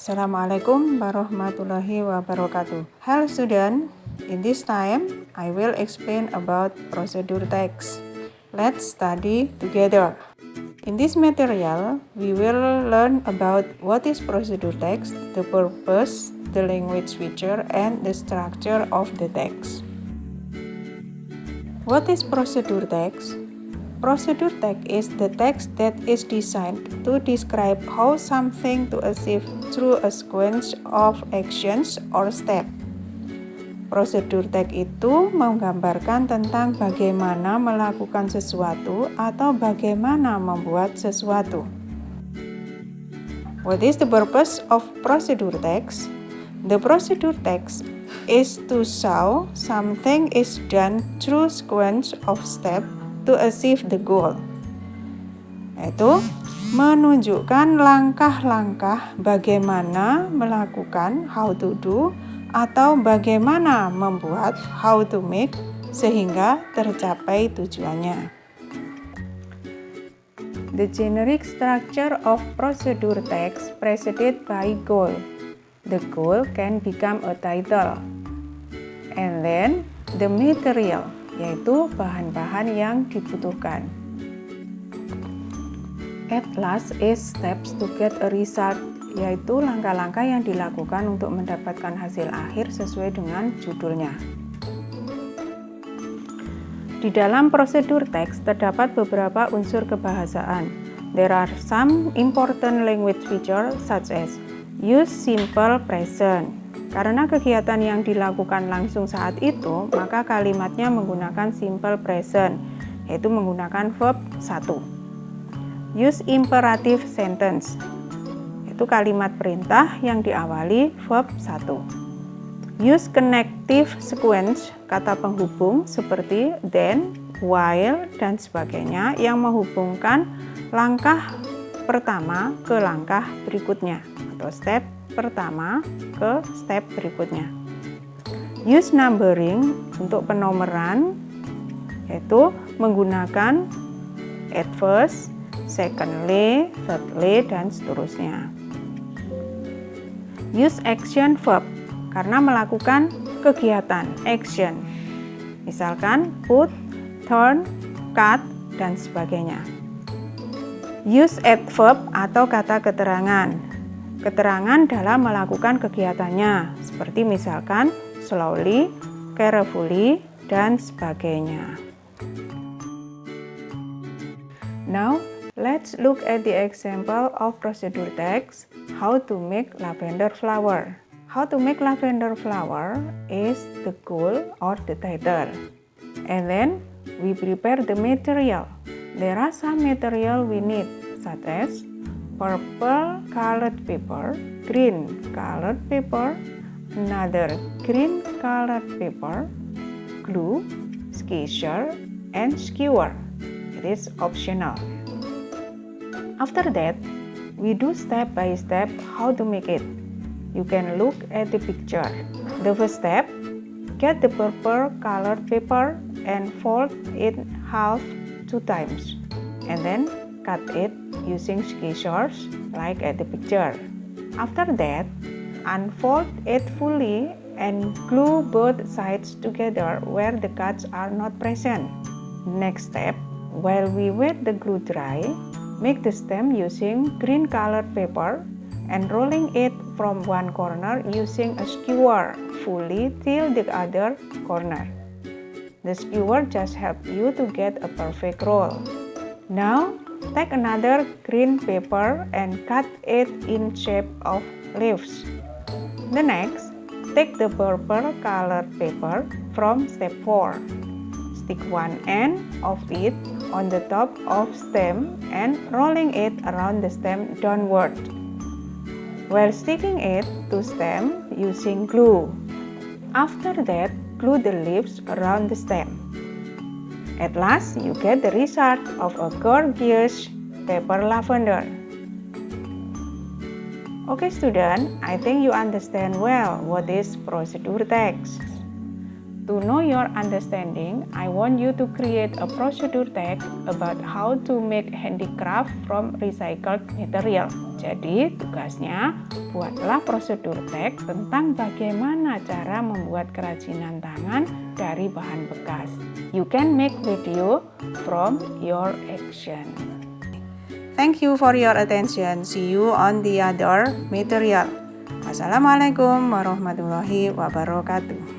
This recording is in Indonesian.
Assalamualaikum warahmatullahi wabarakatuh. Hello student, in this time I will explain about procedure text. Let's study together. In this material, we will learn about what is procedure text, the purpose, the language feature, and the structure of the text. What is procedure text? Procedure text is the text that is designed to describe how something to achieve through a sequence of actions or step. Prosedur text itu menggambarkan tentang bagaimana melakukan sesuatu atau bagaimana membuat sesuatu. What is the purpose of procedure text? The procedure text is to show something is done through sequence of steps to achieve the goal, yaitu menunjukkan langkah-langkah bagaimana melakukan how to do atau bagaimana membuat how to make sehingga tercapai tujuannya. The generic structure of procedure text preceded by goal. The goal can become a title, and then the material, yaitu bahan-bahan yang dibutuhkan. At last is steps to get a result, yaitu langkah-langkah yang dilakukan untuk mendapatkan hasil akhir sesuai dengan judulnya. Di dalam prosedur teks terdapat beberapa unsur kebahasaan. There are some important language features such as use simple present. Karena kegiatan yang dilakukan langsung saat itu, maka kalimatnya menggunakan simple present, yaitu menggunakan verb 1. Use imperative sentence, yaitu kalimat perintah yang diawali verb 1. Use connective sequence, kata penghubung seperti then, while, dan sebagainya yang menghubungkan langkah pertama ke langkah berikutnya atau step pertama ke step berikutnya. Use numbering untuk penomoran, yaitu menggunakan at first, secondly, thirdly, dan seterusnya. Use action verb karena melakukan kegiatan action, misalkan put, turn, cut, dan sebagainya. Use adverb atau kata keterangan. Keterangan dalam melakukan kegiatannya, seperti misalkan slowly, carefully, dan sebagainya. Now, let's look at the example of procedure text, how to make lavender flower. How to make lavender flower is the goal or the title. And then, we prepare the material. There are some material we need, such as purple colored paper, green colored paper, another green colored paper, glue, skisher, and skewer. It is optional. After that, we do step by step how to make it. You can look at the picture. The first step, get the purple colored paper and fold it half 2 times, and then cut it using scissors like at the picture. After that, unfold it fully and glue both sides together where the cuts are not present. Next step, while we wait the glue dry, make the stem using green colored paper and rolling it from one corner using a skewer fully till the other corner. The skewer just helps you to get a perfect roll. Now, take another green paper and cut it in shape of leaves. The next, take the purple colored paper from step 4. Stick one end of it on the top of stem and rolling it around the stem downward, while sticking it to stem using glue. After that, glue the leaves around the stem. At last, you get the result of a gorgeous paper lavender. Okay student, I think you understand well what is procedure text. To know your understanding, I want you to create a procedure text about how to make handicraft from recycled material. Jadi, tugasnya buatlah prosedur text tentang bagaimana cara membuat kerajinan tangan dari bahan bekas. You can make video from your action. Thank you for your attention. See you on the other material. Wassalamualaikum warahmatullahi wabarakatuh.